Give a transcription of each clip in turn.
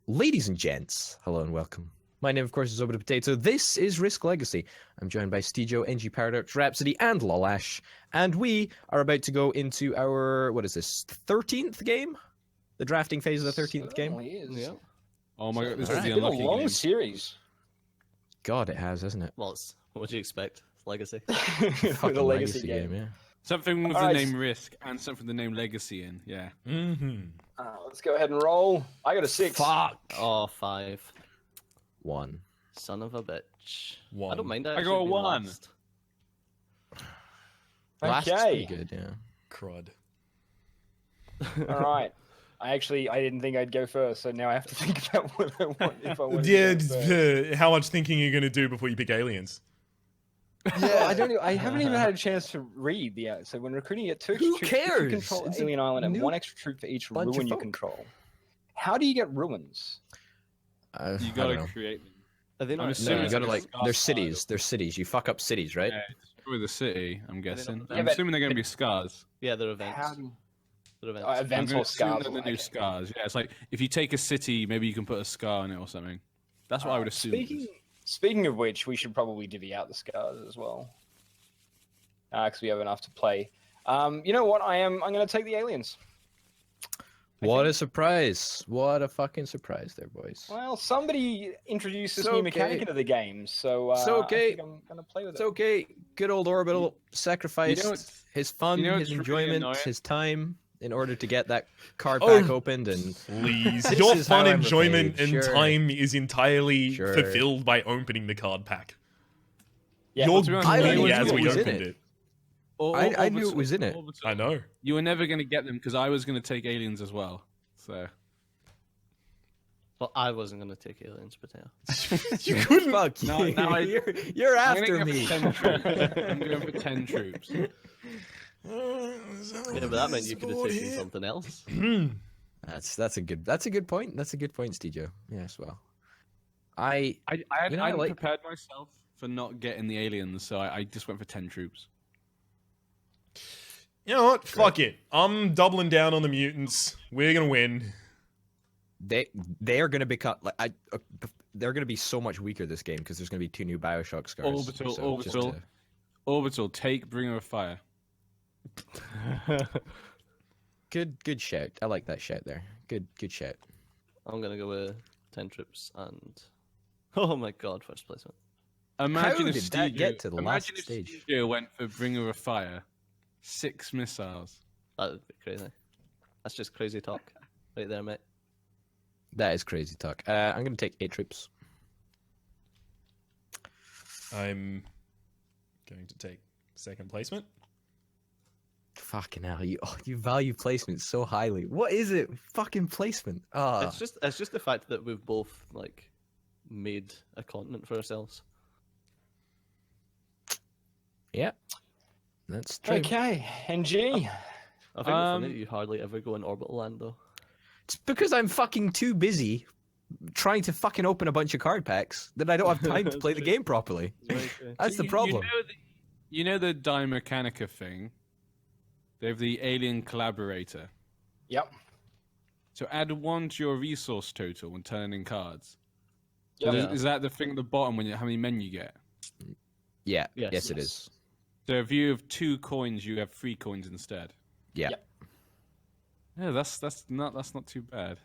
Ladies and gents, hello and welcome. My name, of course, is Over the Potato. This is Risk Legacy. I'm joined by Stejo, NG Paradox, Rhapsody, and Lolash. And we are about to go into our, 13th game? The drafting phase of the 13th game? Is. Yeah. Oh my god, this Right. is the It's been a unlucky long game. series. God, it has, hasn't it? Well, what do you expect? It's Legacy. With Fucking a legacy game, game. yeah. Something with Alright. the name Risk and something with the name Legacy in, yeah. Mm-hmm. Let's go ahead and roll. I got a 6. Fuck! Oh, 5. 1. Son of a bitch. I 1. don't mind that. I got a 1. Last. Last is Okay. pretty good, yeah. Crud. All right. I didn't think I'd go first, so now I have to think about what I want if I want Yeah, to go first. how much thinking are you going to do before you pick aliens? Yeah, I haven't even had a chance to read the so when recruiting, you get 2 extra Who troops if you cares? control It's a Alien Island and new 1 extra troop for each bunch of ruin you folk. control. How do you get ruins? You I don't gotta know. create them. Are they not? I'm No, assuming you it's gotta like a like, scar they're style. cities. They're cities. You fuck up cities, right? Yeah, destroy the city, I'm guessing. Yeah, I'm but- assuming they're gonna be scars. Yeah, they're events. How do They're events. I'm events gonna or assume scars? they're the Okay. new scars. Yeah, it's like if you take a city, maybe you can put a scar on it or something. That's what I would assume. it is. Speaking of which, we should probably divvy out the scars as well, because we have enough to play. You know what? I'm going to take the aliens. What a surprise. What a fucking surprise there, boys. Well, somebody introduced this It's new okay. mechanic into the game, so It's okay. I think I'm going to play with It's it. okay. Good old Orbital sacrificed You know what's- his fun, you know his what's really enjoyment, annoying? his time in order to get that card Oh. back opened. And Please. This Your is how fun, I'm enjoyment, repaid, and sure. time is entirely Sure. fulfilled by opening the card pack. Yeah, You're to be honest, I giddy knew as it we was in opened it. it. I knew it was in it. Orbital. I know. You were never gonna get them because I was gonna take aliens as well. So Well, I wasn't going to take aliens, but yeah. You couldn't. fuck No, you. now You're I'm after gonna go me. for 10 troops. I'm going for 10 troops. Yeah, but that meant you could have taken something else. That's a good point. That's a good point, Stejo. Yes, well, I I You know, I hadn't like- prepared myself for not getting the aliens, so I just went for 10 troops. You know what? Fuck it. I'm doubling down on the mutants. We're going to win. they are gonna become like they're gonna be so much weaker this game because there's gonna be 2 new Bioshock scars. Orbital, just orbital. Orbital, take Bringer of Fire. Good shout. I like that shout there. Good shout. I'm going to go with 10 troops and... Oh my god, first placement. Imagine if did that Stejo- get to the last imagine if stage? Stejo went for Bringer of Fire. 6 missiles. That would be crazy. That's just crazy talk. Right there, mate. That is crazy talk. I'm gonna take 8 troops. I'm going to take second placement. Fucking hell, you value placement so highly. What is it? Fucking placement. Ah, It's just the fact that we've both, like, made a continent for ourselves. yeah. That's true. Okay, NG. I think it's funny that you hardly ever go in orbital land, though. It's because I'm fucking too busy trying to fucking open a bunch of card packs that I don't have time to play the game properly. That's the problem. You know the Die Mechanica thing? They have the alien collaborator. Yep. So add 1 to your resource total when turning in cards. Yep. Yeah. Is that the thing at the bottom when how many men you get? Yeah. Yes. Yes, it is. So if you have 2 coins, you have 3 coins instead. Yeah. Yep. Yeah, that's not too bad.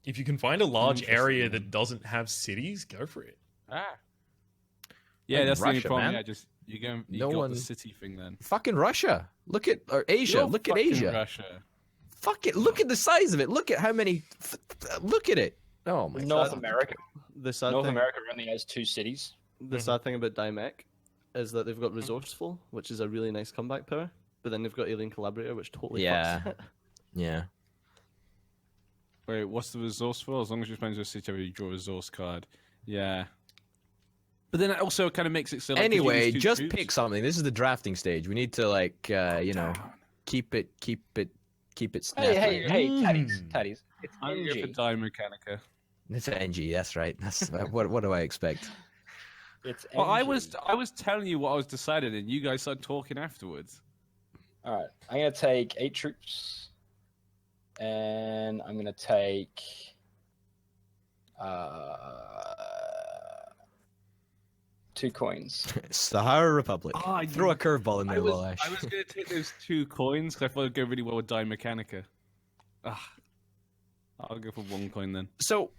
If you can find a large Interesting, area man. that doesn't have cities, go for it. Yeah, Like that's the only Russia, problem. man. Yeah, just you No got one- the city thing then. Fucking Russia. Look at or Asia. You're Look at fucking Asia. Russia. Fuck it. Look at the size of it. Look at how many. Look at it. Oh my North god. America. The sad North thing, America only has 2 cities. the sad thing about Dimec is that they've got resourceful, which is a really nice comeback power, but then they've got alien collaborator, which totally Yeah. fucks it. Yeah. Wait, what's the resource for? As long as you're playing to a city, you draw a resource card. Yeah. But then it also kind of makes it so. Like, 'cause you Anyway, use 2 just troops- pick something. This is the drafting stage. We need to like keep it snappy. Hey, Taddies. It's I'm going for NG. Die Mechanica. It's NG. That's right. That's what do I expect? It's Well, I NG. was telling you what I was decided, and you guys started talking afterwards. All right, I'm gonna take 8 troops, and I'm gonna take 2 coins. Sahara Republic. Ah, Throw a curveball in there, I was Lolash. going to take those 2 coins because I thought it'd go really well with Die Mechanica. I'll go for 1 coin then. So,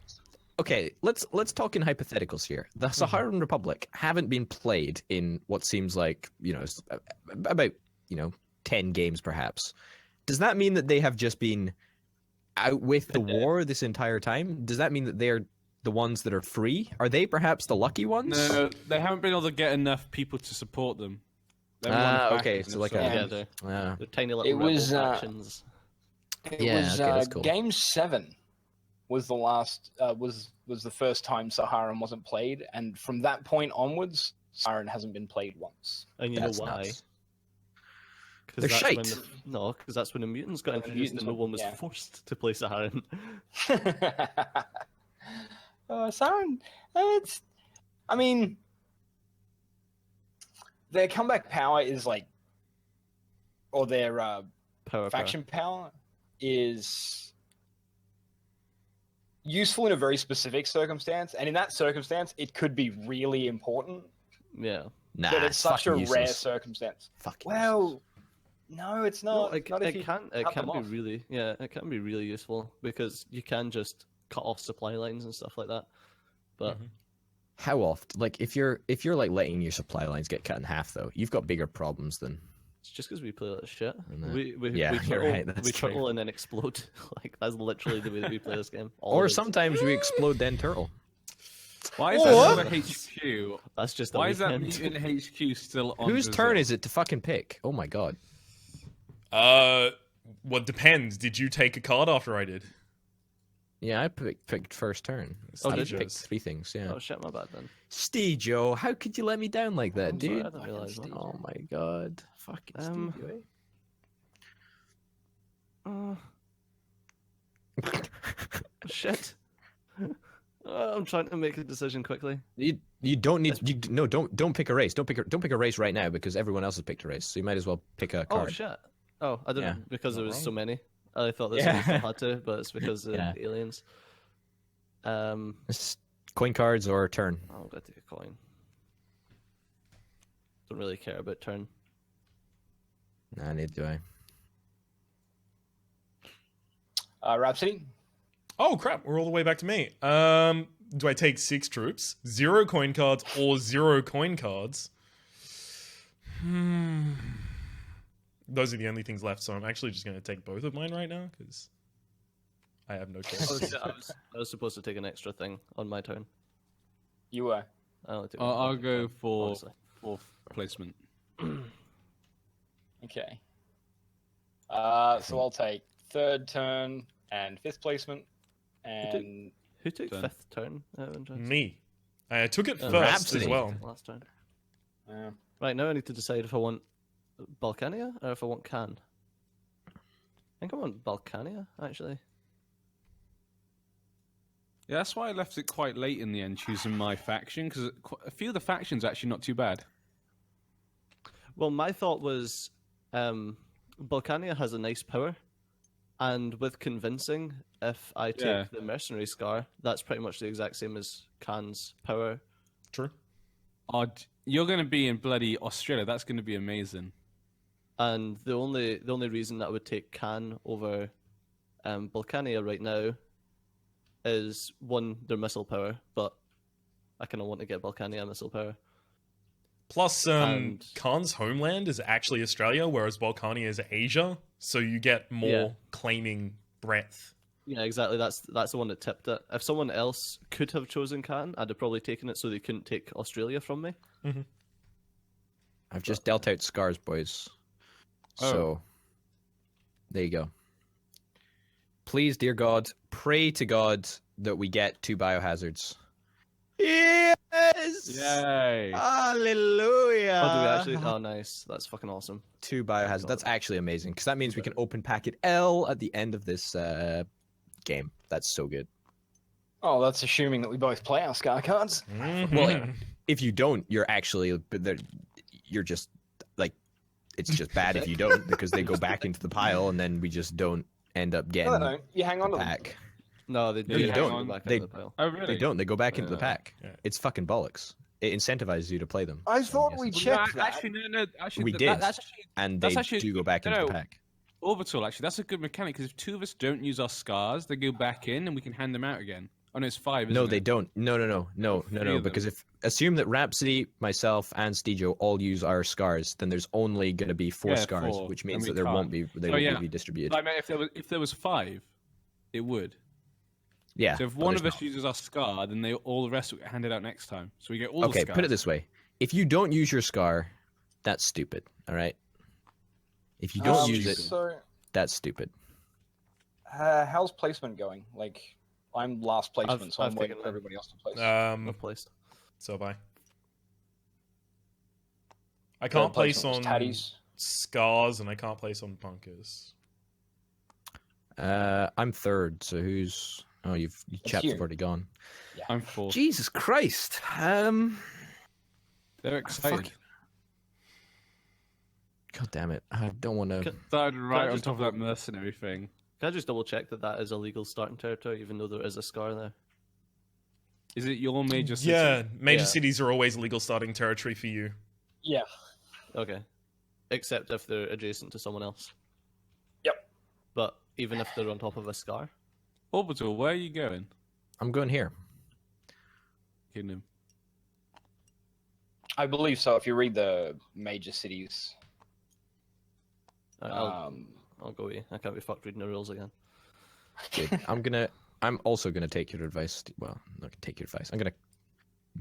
okay, let's talk in hypotheticals here. The Saharan Republic haven't been played in what seems like, about 10 games perhaps. Does that mean that they have just been out with the war this entire time? Does that mean that they're the ones that are free? Are they perhaps the lucky ones? No, they haven't been able to get enough people to support them. They haven't won a okay, faction so of like sorts. They're tiny little It was, rebel factions. It Yeah, was okay, that's cool. Game 7 was the last was the first time Saharan wasn't played, and from that point onwards, Saharan hasn't been played once. And you That's know why? nuts. Because They're shite. because that's when the mutants got Yeah, the introduced and no mutants one was yeah. forced to play Saharan. Saharan, I mean, their comeback power is like, or their Power. faction power is useful in a very specific circumstance, and in that circumstance, it could be really important. Yeah. Nah, But it's such a fucking rare useless. circumstance. Fucking Well, no, it's not. No, not if you it can cut them be off. really it can be really useful because you can just cut off supply lines and stuff like that. But How often? Like, if you're like letting your supply lines get cut in half, though, you've got bigger problems than. it's just because we play like shit. No. We Yeah, we you're turtle, right, that's we true. turtle and then explode. Like that's literally the way that we play this game. All Or of it. sometimes we explode then turtle. Why is that another HQ? That's just a Why is that weekend. mutant HQ still on? Whose Brazil? turn is it to fucking pick? Oh my god. Well, depends. Did you take a card after I did? Yeah, I picked first turn. Oh, I did you? picked 3 things, yeah. Oh shit, my bad then. Steejo, how could you let me down like that, I'm sorry, dude? I didn't realise that. Oh my god. Fucking Steejo, Shit. I'm trying to make a decision quickly. You don't need don't pick a race. Don't pick a race right now because everyone else has picked a race. So you might as well pick a card. Oh shit. Oh, I didn't Yeah. because there was Not so many. I thought this Yeah. one still had to, but it's because of Yeah. aliens. It's coin cards or turn. I'm gonna take a coin. Don't really care about turn. Nah, neither do I. Rhapsody. Oh crap! We're all the way back to me. Do I take 6 troops, 0 coin cards, or 0 coin cards? Those are the only things left, so I'm actually just going to take both of mine right now because I have no choice. I was supposed to take an extra thing on my turn. You were. I only took I'll one, go for obviously. 4th placement. Okay. So I'll take 3rd turn and 5th placement, and Who took Turn. 5th turn? Out of interest? Me. I took it Oh, first Rhapsody. as well. Last turn. uh, Right, now I need to decide if I want Balkania or if I want Can. I think I want Balkania, actually. Yeah, that's why I left it quite late in the end, choosing my faction because a few of the factions are actually not too bad. Well, my thought was Balkania has a nice power, and with convincing, if I take Yeah. the mercenary scar, that's pretty much the exact same as Can's power. True. You're going to be in bloody Australia. That's going to be amazing. And the only reason that I would take Can over Balkania right now is one, their missile power, but I kind of want to get Balkania missile power. Plus, And- Khan's homeland is actually Australia, whereas Balkania is Asia, so you get more Yeah. claiming breadth. Yeah, exactly. That's the one that tipped it. If someone else could have chosen Can, I'd have probably taken it so they couldn't take Australia from me. I've just dealt out scars, boys. Oh. So there you go. Please, dear God, pray to God that we get 2 biohazards. Yes! Yay! Hallelujah! Oh, do we actually? Oh, nice. That's fucking awesome. 2 biohazards. That's actually amazing because that means we can open packet L at the end of this game. That's so good. oh, that's assuming that we both play our Scar cards. Well, if you don't, you're actually you're just like it's just bad if you don't because they go back into the pile and then we just don't end up No, getting no, you hang on to them. back. No, they do. you have don't. to go back They- into the pile. Oh, really? They don't. They go back into the pack. Yeah. It's fucking bollocks. It incentivizes you to play them. I So, thought yes, we it's- checked that. Actually, no. Actually, We that- did. That's actually and that's they actually- do go back into no. the pack. orbital. Actually, that's a good mechanic because if two of us don't use our scars, they go back in and we can hand them out again. Oh no, it's 5. No, isn't they it? don't. No. Three of them. Because if assume that Rhapsody, myself, and Stejo all use our scars, then there's only going to be 4 Yeah, scars, 4, which and means we that there won't can't. be they Oh, won't yeah. be distributed. I mean, if there was 5, it would. Yeah. So if but one there's of us not. uses our scar, then all the rest will get handed out next time. So we get all Okay, the scars. put it this way: if you don't use your scar, that's stupid. All right. If you don't use it, So, that's stupid. how's placement going? Like, I'm last placement, so I'm I've waiting taken for that. everybody else to place. Replaced. So have I. I can't place on Tatties. scars, and I can't place on bunkers. I'm third, so who's? Oh, you chaps you. have already gone. I'm 4th. Jesus Christ. They're excited. God damn it! I don't want to. Started right on just top of that mercenary thing. Can I just double check that is a legal starting territory, even though there is a scar there? Is it your major city? Yeah, major Yeah. cities are always legal starting territory for you. Yeah. Okay. Except if they're adjacent to someone else. Yep. But even if they're on top of a scar? Orbital, where are you going? I'm going here. Kingdom. I believe so. If you read the major cities, I'll go away. I can't be fucked reading the rules again. Good. I'm also gonna take your advice. Well, I'm not gonna take your advice. I'm gonna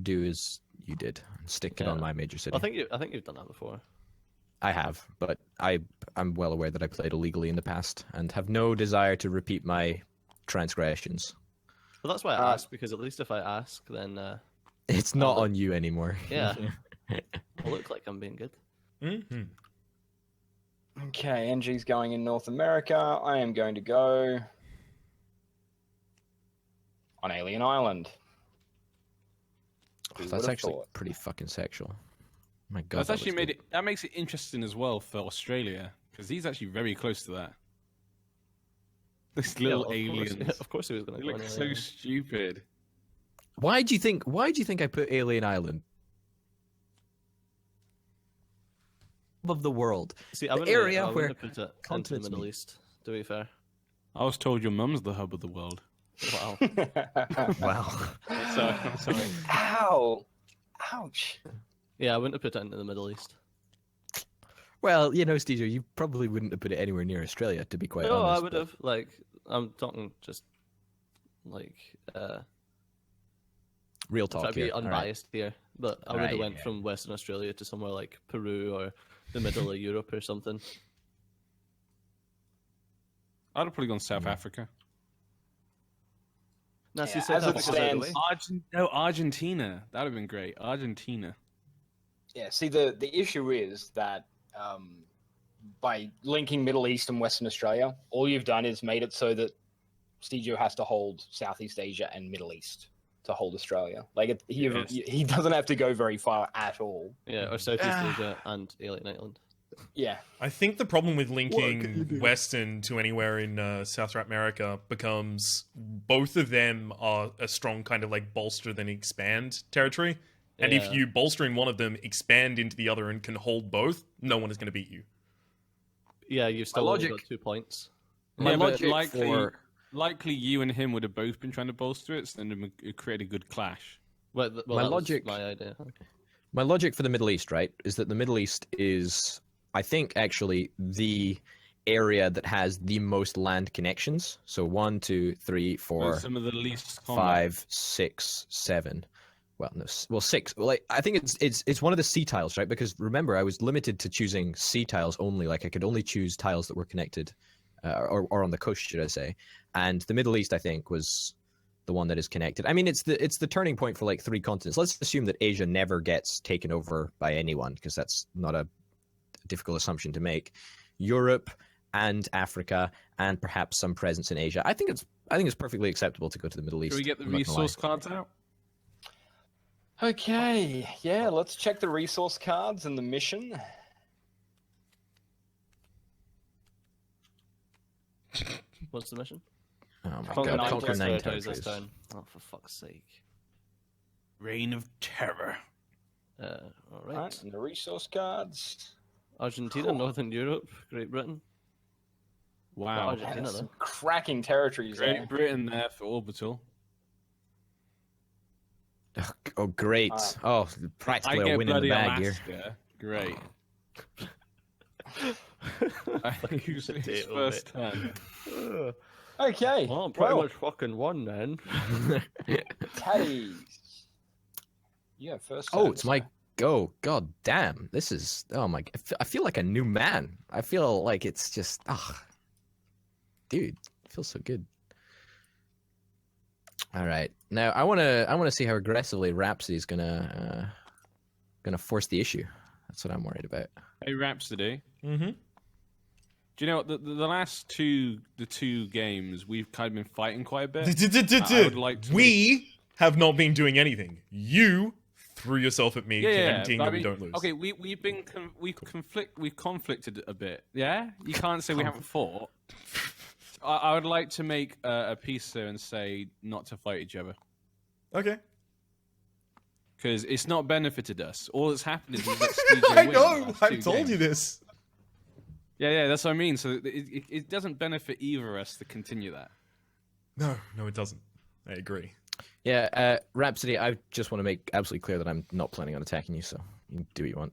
do as you did and stick it Yeah. on my major city. I think you've done that before. I have, but I'm well aware that I played illegally in the past and have no desire to repeat my transgressions. Well, that's why I asked, because at least if I ask, then It's not I'll- on you anymore. yeah, I'll look like I'm being good. Mm-hmm. okay, NG's going in North America. I am going to go on Alien Island. Who That's would've actually thought? pretty fucking sexual. My God, That's that actually was made good. it. That makes it interesting as well for Australia because he's actually very close to that. This little Yeah, well, aliens. Of course he was going They to go look on so alien. stupid. Why do you think I put Alien Island of the world? See, the area I wouldn't where have put it into the continents Middle meet. East, to be fair. I was told your mum's the hub of the world. Wow. Wow. Sorry, I'm sorry. Ow! Ouch! Yeah, I wouldn't have put it into the Middle East. Well, Stejo, you probably wouldn't have put it anywhere near Australia, to be quite No, honest. I would have. Like, I'm talking just like Real try talk to be here. All right. unbiased here, but I would Alright, have went yeah. from Western Australia to somewhere like Peru or the middle of Europe or something. I'd have probably gone South Africa. Now, see, Yeah, South as it Africa's out of the stands- way. Argentina. That would have been great. Argentina. Yeah, see, the issue is that by linking Middle East and Western Australia, all you've done is made it so that Stejo has to hold Southeast Asia and Middle East to hold Australia. Like, Yes. he doesn't have to go very far at all. Yeah, or Southeast Asia and Alien Island. Yeah. I think the problem with can you linking do? Western to anywhere in South America becomes both of them are a strong kind of like bolster then expand territory. And if Yeah. you bolster in one of them, expand into the other, and can hold both, no one is going to beat you. Yeah, you've still only logic- got 2 points. My Yeah, but logic likely you and him would have both been trying to bolster it, so then it would create a good clash. Well, My that was logic- my idea. My logic for the Middle East, right, is that the Middle East is, I think, actually the area that has the most land connections. So 1, 2, 3, 4, Some of the least common. 5, 6, 7. Well, no, 6. Well, I think it's one of the C tiles, right? Because remember, I was limited to choosing C tiles only. Like I could only choose tiles that were connected, or on the coast, should I say? And the Middle East, I think, was the one that is connected. I mean, it's the turning point for like 3 continents. Let's assume that Asia never gets taken over by anyone, because that's not a difficult assumption to make. Europe and Africa, and perhaps some presence in Asia. I think it's perfectly acceptable to go to the Middle East. Should we get the I'm not gonna lie. resource cards out? Okay. Yeah, let's check the resource cards and the mission. What's the mission? Oh my Conquer god, nine conquer 9 territories this territories. turn. Oh, for fuck's sake. Reign of Terror. All right. Alright, and the resource cards. Argentina, Northern Europe, Great Britain. Wow. Argentina, That's though. some cracking territories there. Great Britain there for Orbital. Oh, great. Alright. Oh, I practically a get win in the bloody bag here. Alaska. Great. I usually his potato, first turn. Okay. Well, I'm pretty well, much fucking won then. Caddies. Yeah, first. Oh, turn, it's my so- go. God damn. This is. Oh my. I feel like a new man. I feel like it's just. Ah. Dude, it feels so good. All right. Now, I want to see how aggressively Rhapsody's going to force the issue. That's what I'm worried about. Hey, Rhapsody. Mm-hmm. Do you know what the two games we've kind of been fighting quite a bit? I would like to We have not been doing anything. You threw yourself at me, Yeah, guaranteeing but that I we mean, don't lose. Okay, we've conflicted a bit. Yeah, you can't say we haven't fought. I would like to make a piece there and say not to fight each other Okay. because it's not benefited us. All that's happened is we've let Steve I win the know. last I've two told games. you this. Yeah, that's what I mean. So it doesn't benefit either of us to continue that. No, it doesn't. I agree. Yeah, Rhapsody, I just want to make absolutely clear that I'm not planning on attacking you, so you can do what you want.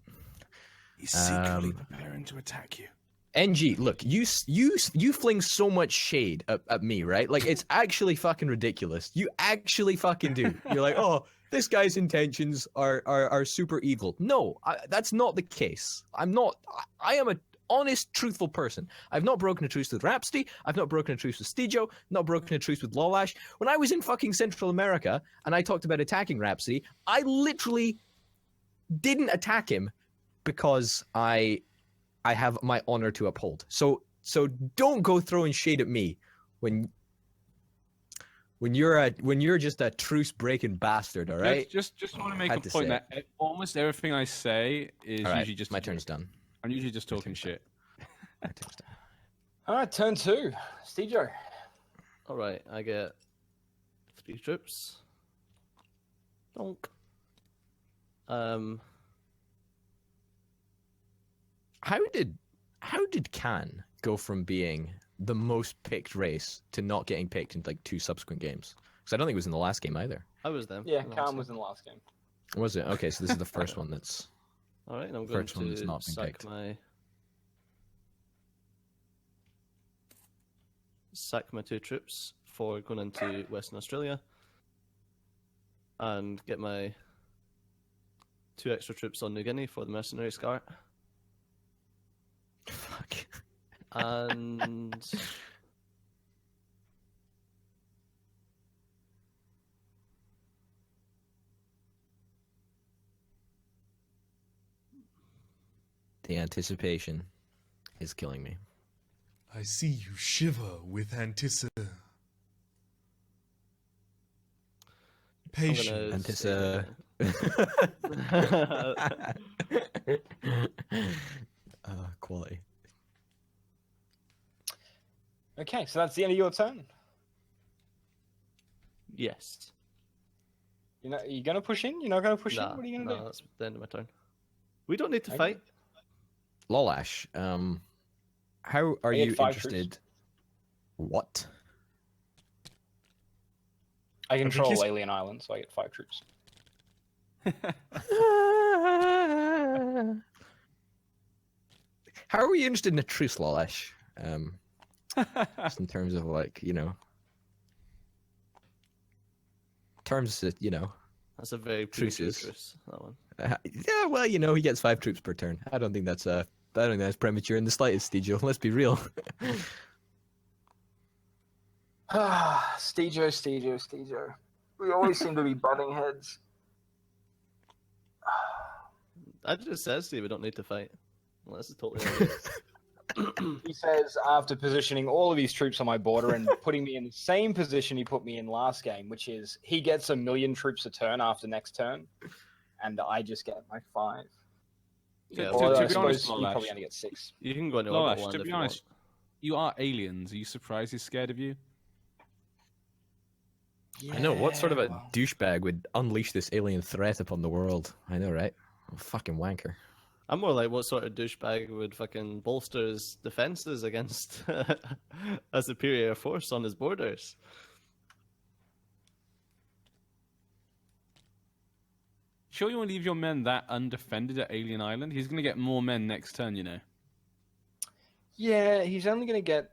He's secretly preparing to attack you. NG, look, you fling so much shade at me, right? Like, it's actually fucking ridiculous. You actually fucking do. You're like, oh, this guy's intentions are super evil. No, that's not the case. I am a honest, truthful person. I've not broken a truce with Rhapsody. I've not broken a truce with Stejo. Not broken a truce with Lolash. When I was in fucking Central America and I talked about attacking Rhapsody, I literally didn't attack him because I have my honor to uphold. So don't go throwing shade at me when you're just a truce breaking bastard. All right. Just want to make Had a to point say that almost everything I say is All right. usually just My turn's done. I'm usually just talking shit. My turn's done. All right, turn 2. Stejo. All right, I get 3 troops. Donk. How did Khan go from being the most picked race to not getting picked in like 2 subsequent games? Because I don't think it was in the last game either. I was them. Yeah, in the Khan last was game. in the last game. Was it? Okay, so this is the first one that's. All right, and I'm going First one that's to not been sack picked. my 2 troops for going into Western Australia, and get my 2 extra troops on New Guinea for the mercenary scar, Fuck. and The anticipation is killing me. I see you shiver with anticipation. I'm Patience. gonna Quality. Okay, so that's the end of your turn. yes. You're gonna push in? You're not gonna push in? Nah, What are you gonna nah, that's the end of my turn. We don't need to Okay. fight. Lolash, how are I get you 5 troops. interested? What? I control he's- Alien Island, so I get 5 troops. How are we interested in a truce, Lolash? Just in terms of terms that That's a very Truces. truce. That one. yeah, well, he gets 5 troops per turn. I don't think that's premature in the slightest, Stejo. Let's be real. Stejo. We always seem to be butting heads. I just said, Steve, we don't need to fight. Well, this is totally obvious. He says, after positioning all of his troops on my border and putting me in the same position he put me in last game, which is he gets 1,000,000 troops a turn after next turn, and I just get my 5. Yeah, To- Although to I be honest, suppose he Lolash- probably only gets 6. You can go into Lolash, Orbit Land to if be you honest, you are aliens. Are you surprised he's scared of you? I know. What sort of a well, douchebag would unleash this alien threat upon the world? I know, right? A fucking wanker. I'm more like what sort of douchebag would fucking bolster his defenses against a superior force on his borders. Sure, you want to leave your men that undefended at Alien Island? He's going to get more men next turn, you know. yeah, he's only going to get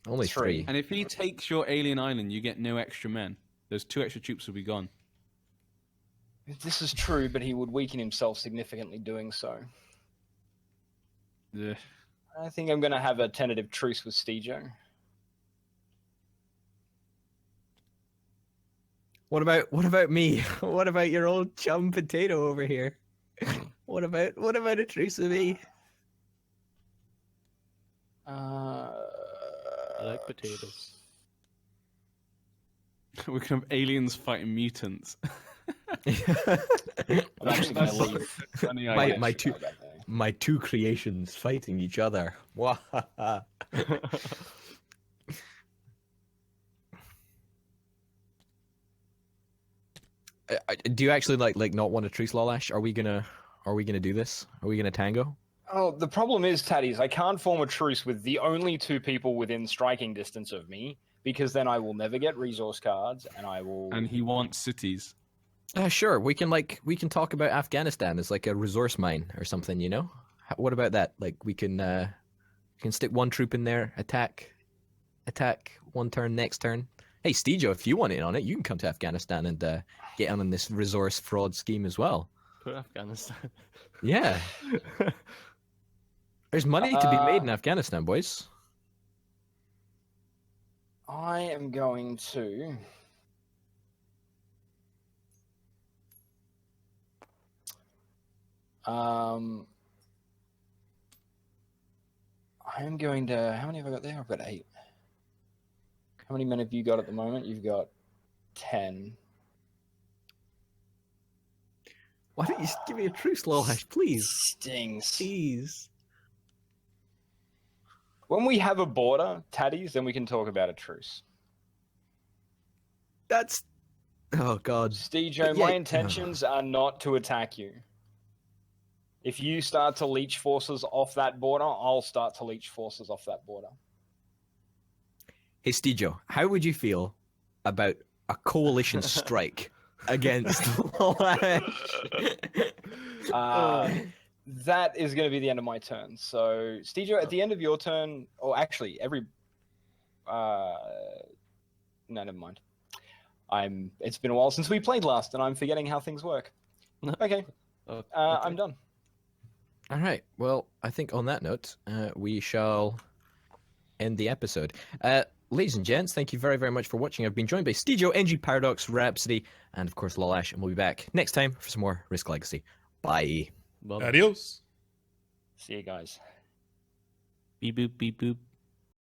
Only Three. three. And if he takes your Alien Island, you get no extra men. Those 2 extra troops will be gone. This is true, but he would weaken himself significantly doing so. Ugh. I think I'm going to have a tentative truce with Stejo. What about me? What about your old chum potato over here? What about a truce with me? I like potatoes. We can have aliens fighting mutants. I'm actually going to leave. Funny My- idea. my two- My two creations fighting each other. Wahaha. Do you actually like not want a truce, Lalash? Are we gonna do this? Are we gonna tango? Oh, the problem is, Taddies, I can't form a truce with the only 2 people within striking distance of me, because then I will never get resource cards, and I will... And he wants cities. Sure. We can talk about Afghanistan as like a resource mine or something. You know. What about that? Like we can stick 1 troop in there, attack 1 turn, next turn. Hey, Stejo, if you want in on it, you can come to Afghanistan and get on this resource fraud scheme as well. Poor Afghanistan. Yeah. There's money to be made in Afghanistan, boys. I am going to... I'm going to... How many have I got there? I've got 8. How many men have you got at the moment? You've got 10. Why don't you just give me a truce, Lolash, please? Stings. Please. When we have a border, Taddies, then we can talk about a truce. That's... Oh, God. Stejo, But yeah, my intentions are not to attack you. If you start to leech forces off that border, I'll start to leech forces off that border. Hey, Stejo, how would you feel about a coalition strike against Lolash? That is going to be the end of my turn. So, Stejo, at the end of your turn, or actually, every... no, never mind. It's been a while since we played last, and I'm forgetting how things work. Okay, Okay. I'm done. All right. Well, I think on that note, we shall end the episode. Ladies and gents, thank you very, very much for watching. I've been joined by Stejo, NG Paradox, Rhapsody, and of course Lolash, and we'll be back next time for some more Risk Legacy. Bye. Well, Adios. See you guys. Beep boop, beep boop.